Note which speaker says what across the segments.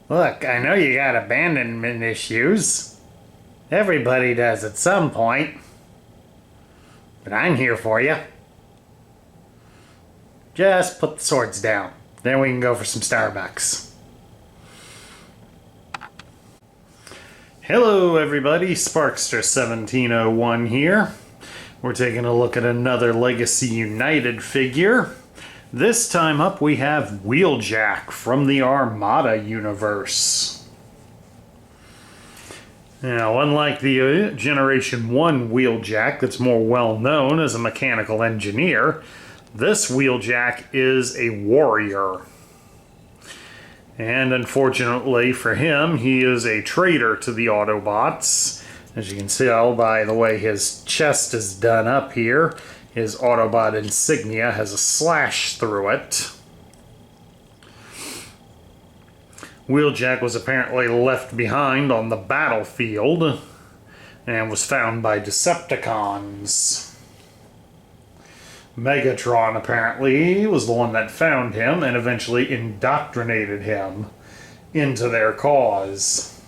Speaker 1: Look, I know you got abandonment issues. Everybody does at some point. But I'm here for you. Just put the swords down. Then we can go for some Starbucks. Hello everybody, Sparkster1701 here. We're taking a look at another Legacy United figure. This time up we have Wheeljack from the Armada universe. Now, unlike the Generation 1 Wheeljack that's more well known as a mechanical engineer, this Wheeljack is a warrior. And unfortunately for him, he is a traitor to the Autobots. As you can tell by the way his chest is done up here, his Autobot insignia has a slash through it. Wheeljack was apparently left behind on the battlefield and was found by Decepticons. Megatron apparently was the one that found him and eventually indoctrinated him into their cause.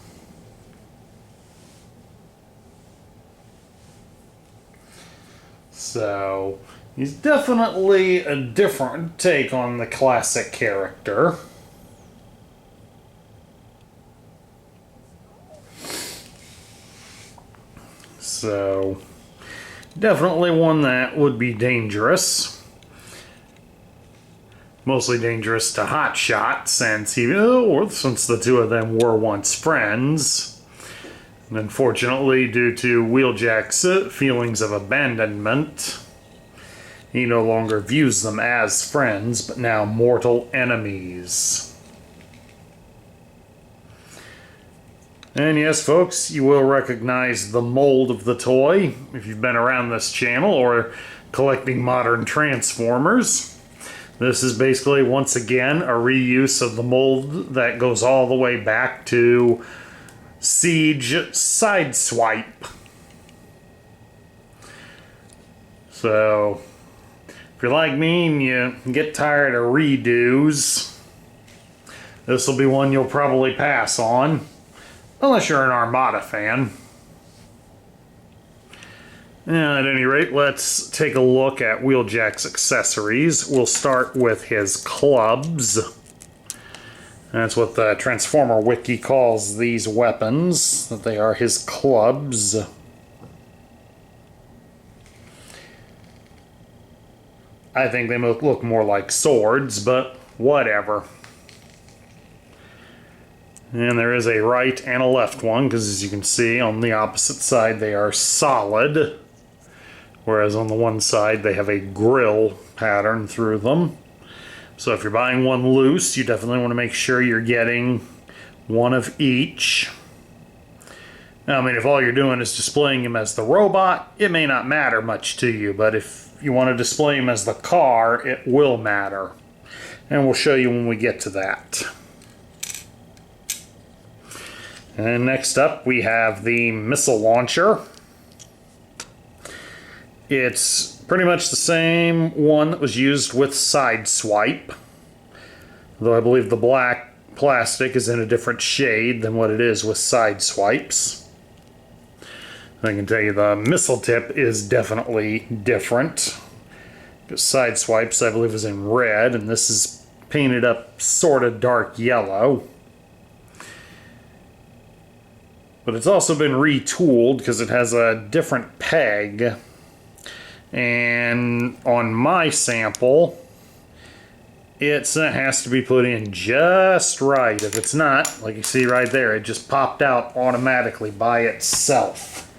Speaker 1: So, he's definitely a different take on the classic character. So, definitely one that would be dangerous. Mostly dangerous to Hotshot since since the two of them were once friends. And unfortunately, due to Wheeljack's feelings of abandonment, he no longer views them as friends, but now mortal enemies. And yes, folks, you will recognize the mold of the toy if you've been around this channel or collecting modern Transformers. This is basically, once again, a reuse of the mold that goes all the way back to Siege Sideswipe. So, if you're like me and you get tired of redos, this will be one you'll probably pass on. Unless you're an Armada fan. At any rate, let's take a look at Wheeljack's accessories. We'll start with his clubs. That's what the Transformer Wiki calls these weapons, that they are his clubs. I think they look more like swords, but whatever. And there is a right and a left one, because as you can see, on the opposite side they are solid, whereas on the one side they have a grill pattern through them. So if you're buying one loose, you definitely want to make sure you're getting one of each. Now, I mean, if all you're doing is displaying him as the robot, it may not matter much to you, but if you want to display him as the car, it will matter. And we'll show you when we get to that. And next up, we have the missile launcher. It's pretty much the same one that was used with Sideswipe, though I believe the black plastic is in a different shade than what it is with Sideswipes. I can tell you the missile tip is definitely different, because Sideswipes I believe is in red, and this is painted up sort of dark yellow. But it's also been retooled because it has a different peg. And on my sample, it has to be put in just right. If it's not, like you see right there, it just popped out automatically by itself.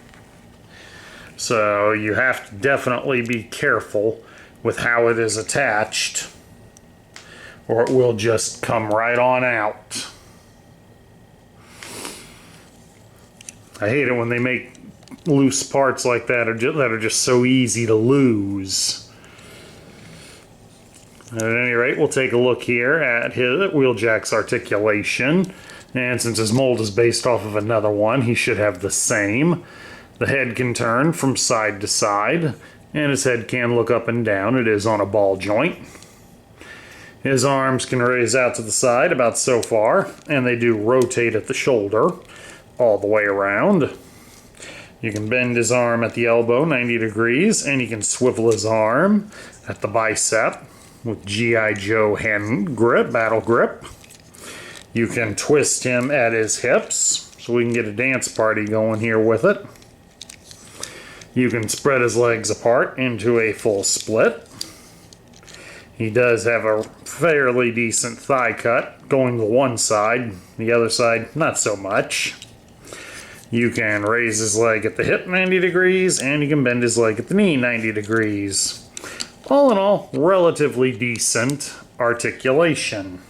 Speaker 1: So you have to definitely be careful with how it is attached, or it will just come right on out. I hate it when they make loose parts like that that are just so easy to lose. At any rate, we'll take a look here at Wheeljack's articulation. And since his mold is based off of another one, he should have the same. The head can turn from side to side, and his head can look up and down. It is on a ball joint. His arms can raise out to the side about so far, and they do rotate at the shoulder all the way around. You can bend his arm at the elbow 90 degrees, and you can swivel his arm at the bicep with G.I. Joe hand grip, battle grip. You can twist him at his hips, so we can get a dance party going here with it. You can spread his legs apart into a full split. He does have a fairly decent thigh cut going to one side, the other side not so much. You can raise his leg at the hip 90 degrees, and you can bend his leg at the knee 90 degrees. All in all, relatively decent articulation.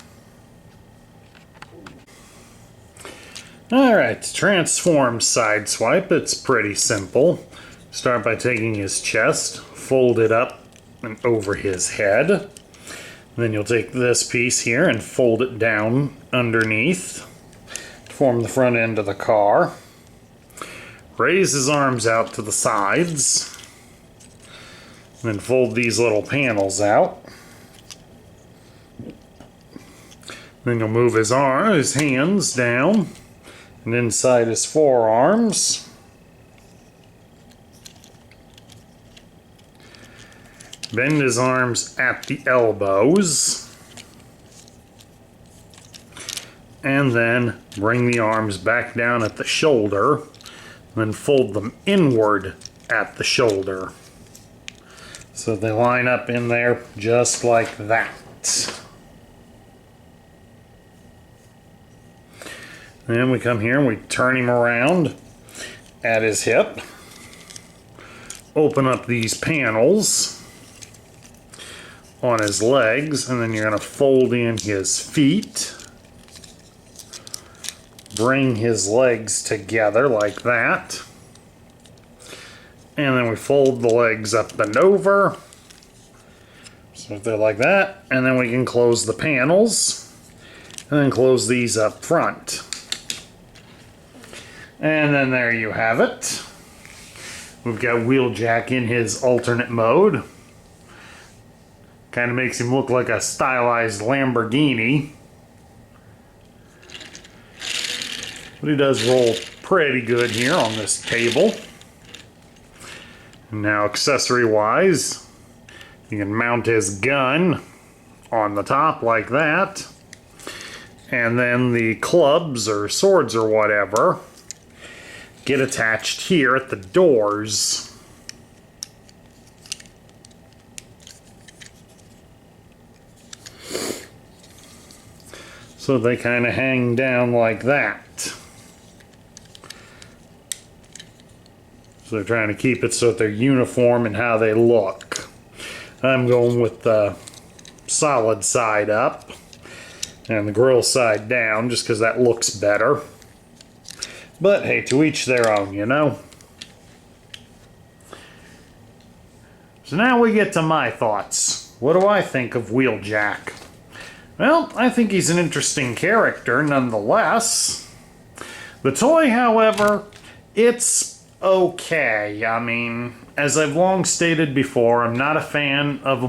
Speaker 1: Alright, transform sideswipe, it's pretty simple. Start by taking his chest, fold it up and over his head. Then you'll take this piece here and fold it down underneath to form the front end of the car. Raise his arms out to the sides. Then fold these little panels out. Then you'll move his hands down and inside his forearms. Bend his arms at the elbows. And then bring the arms back down at the shoulder. Then fold them inward at the shoulder. So they line up in there just like that. Then we come here and we turn him around at his hip. Open up these panels on his legs, and then you're going to fold in his feet. Bring his legs together like that. And then we fold the legs up and over. So they're like that. And then we can close the panels. And then close these up front. And then there you have it. We've got Wheeljack in his alternate mode. Kind of makes him look like a stylized Lamborghini. But he does roll pretty good here on this table. Now, accessory-wise, you can mount his gun on the top like that. And then the clubs or swords or whatever get attached here at the doors. So they kind of hang down like that. So they're trying to keep it so that they're uniform in how they look. I'm going with the solid side up and the grill side down just because that looks better. But hey, to each their own, you know? So now we get to my thoughts. What do I think of Wheeljack? Well, I think he's an interesting character nonetheless. The toy, however, it's okay. I mean, as I've long stated before, I'm not a fan of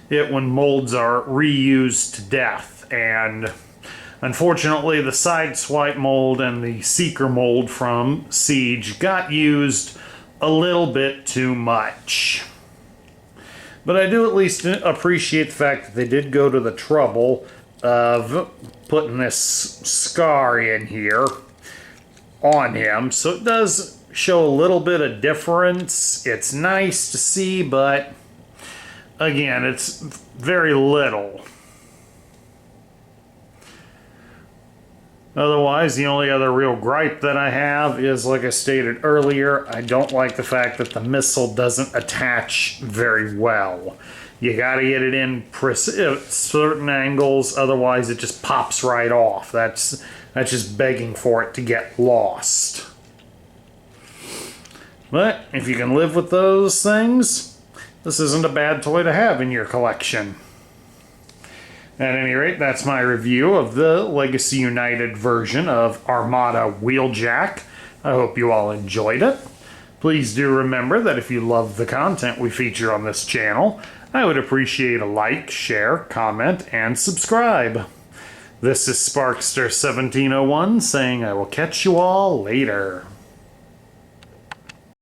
Speaker 1: it when molds are reused to death. And unfortunately, the Sideswipe mold and the Seeker mold from Siege got used a little bit too much. But I do at least appreciate the fact that they did go to the trouble of putting this scar in here on him. So it does show a little bit of difference. It's nice to see, but again, it's very little. Otherwise, the only other real gripe that I have is, like I stated earlier, I don't like the fact that the missile doesn't attach very well. You gotta get it in certain angles, otherwise it just pops right off. That's just begging for it to get lost. But if you can live with those things, this isn't a bad toy to have in your collection. At any rate, that's my review of the Legacy United version of Armada Wheeljack. I hope you all enjoyed it. Please do remember that if you love the content we feature on this channel, I would appreciate a like, share, comment, and subscribe. This is Sparkster1701 saying I will catch you all later.